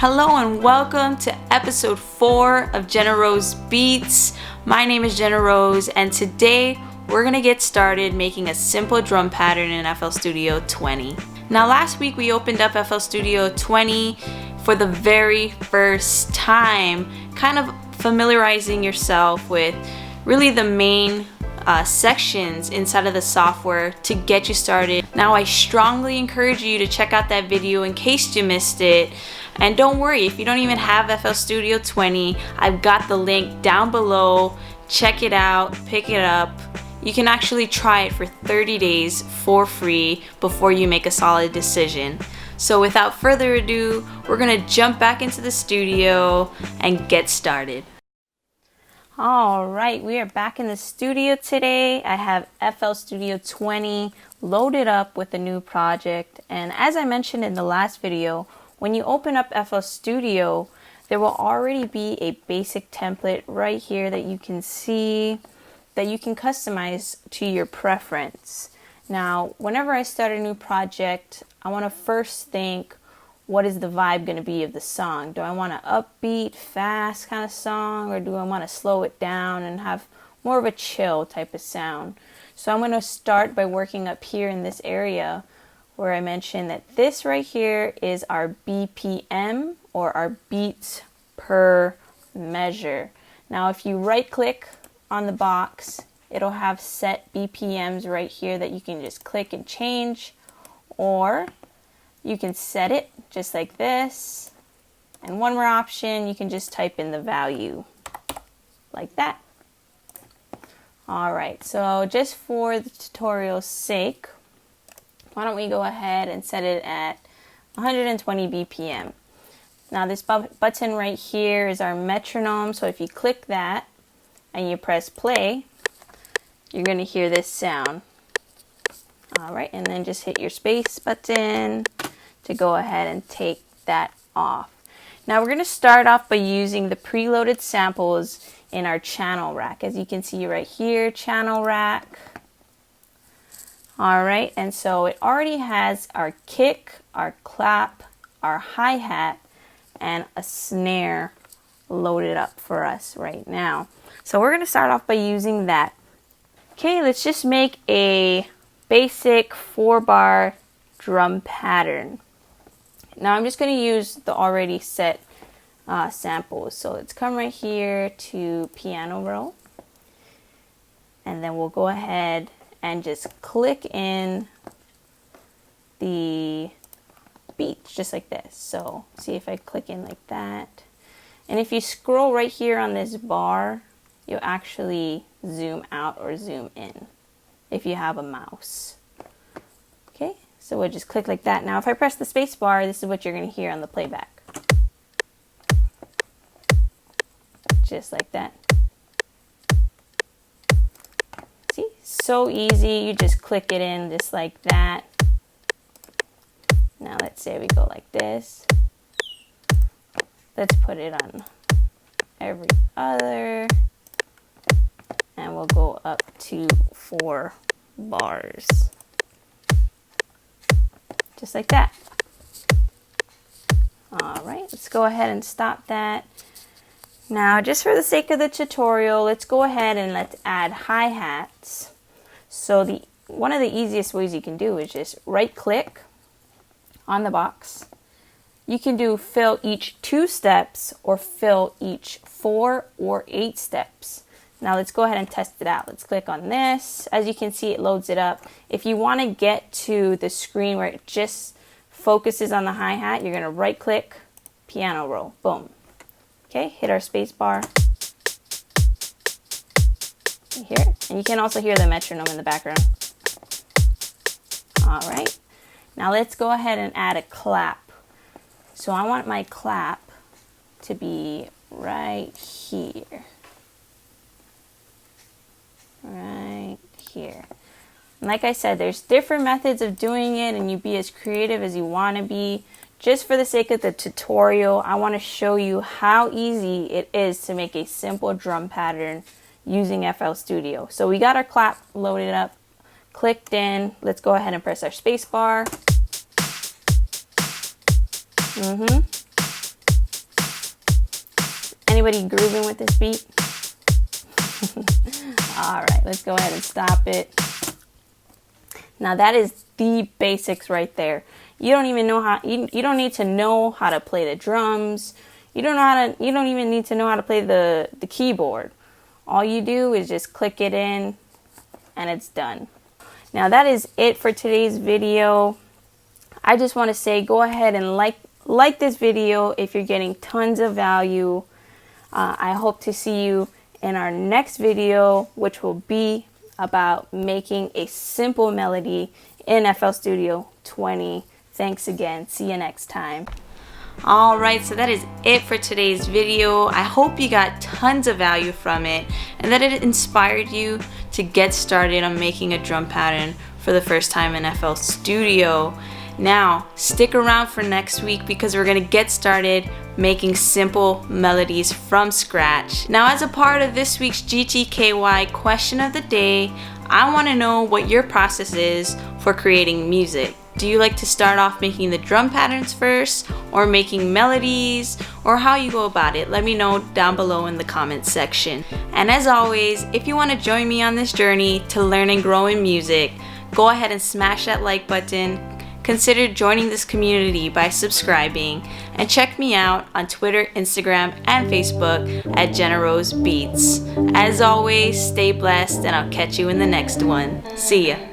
Hello and welcome to episode 4 of Jenna Rose Beats. My name is Jenna Rose and today we're going to get started making a simple drum pattern in FL Studio 20. Now last week we opened up FL Studio 20 for the very first time, kind of familiarizing yourself with really the main sections inside of the software to get you started. Now I strongly encourage you to check out that video in case you missed it. And don't worry, if you don't even have FL Studio 20, I've got the link down below. Check it out, pick it up. You can actually try it for 30 days for free before you make a solid decision. So without further ado, we're gonna jump back into the studio and get started. All right, we are back in the studio today. I have FL Studio 20 loaded up with a new project. And as I mentioned in the last video, when you open up FL Studio, there will already be a basic template right here that you can see that you can customize to your preference. Now, whenever I start a new project, I want to first think, what is the vibe going to be of the song? Do I want an upbeat, fast kind of song, or do I want to slow it down and have more of a chill type of sound? So I'm going to start by working up here in this area where I mentioned that this right here is our BPM, or our beats per measure. Now if you right click on the box, it'll have set BPMs right here that you can just click and change, or you can set it just like this. And one more option, you can just type in the value like that. All right, so just for the tutorial's sake, why don't we go ahead and set it at 120 BPM. Now this button right here is our metronome, so if you click that and you press play, you're going to hear this sound. All right, and then just hit your space button to go ahead and take that off. Now we're going to start off by using the preloaded samples in our channel rack. As you can see right here, channel rack. All right, and so it already has our kick, our clap, our hi-hat, and a snare loaded up for us right now. So we're going to start off by using that. Okay, let's just make a basic 4-bar drum pattern. Now I'm just going to use the already set samples. So let's come right here to piano roll. And then we'll go ahead and just click in the beats just like this. So see if I click in like that. And if you scroll right here on this bar, you'll actually zoom out or zoom in if you have a mouse. Okay, so we'll just click like that. Now if I press the space bar, this is what you're going to hear on the playback. Just like that. See, so easy. You just click it in just like that. Now let's say we go like this. Let's put it on every other. And we'll go up to 4 bars. Just like that. All right, let's go ahead and stop that. Now, just for the sake of the tutorial, let's go ahead and let's add hi-hats. So one of the easiest ways you can do is just right click on the box. You can do fill each 2 steps or fill each 4 or 8 steps. Now let's go ahead and test it out. Let's click on this. As you can see, it loads it up. If you want to get to the screen where it just focuses on the hi-hat, you're going to right click, piano roll, boom. Okay, hit our space bar. You hear it? And you can also hear the metronome in the background. All right, now let's go ahead and add a clap. So I want my clap to be right here. Right here. And like I said, there's different methods of doing it, and you be as creative as you want to be. Just for the sake of the tutorial, I want to show you how easy it is to make a simple drum pattern using FL Studio. So we got our clap loaded up, clicked in. Let's go ahead and press our space bar. Anybody grooving with this beat? All right, let's go ahead and stop it. Now that is the basics right there. You don't even know how, you don't need to know how to play the drums. You don't even need to know how to play the keyboard. All you do is just click it in and it's done. Now that is it for today's video. I just want to say go ahead and like this video if you're getting tons of value. I hope to see you in our next video, which will be about making a simple melody in FL Studio 20. Thanks again. See you next time. Alright, so that is it for today's video. I hope you got tons of value from it and that it inspired you to get started on making a drum pattern for the first time in FL Studio. Now, stick around for next week because we're going to get started making simple melodies from scratch. Now, as a part of this week's GTKY question of the day, I want to know what your process is for creating music. Do you like to start off making the drum patterns first, or making melodies, or how you go about it? Let me know down below in the comments section. And as always, if you want to join me on this journey to learn and grow in music, go ahead and smash that like button. Consider joining this community by subscribing, and check me out on Twitter, Instagram, and Facebook at Jenna Rose Beats. As always, stay blessed, and I'll catch you in the next one. See ya.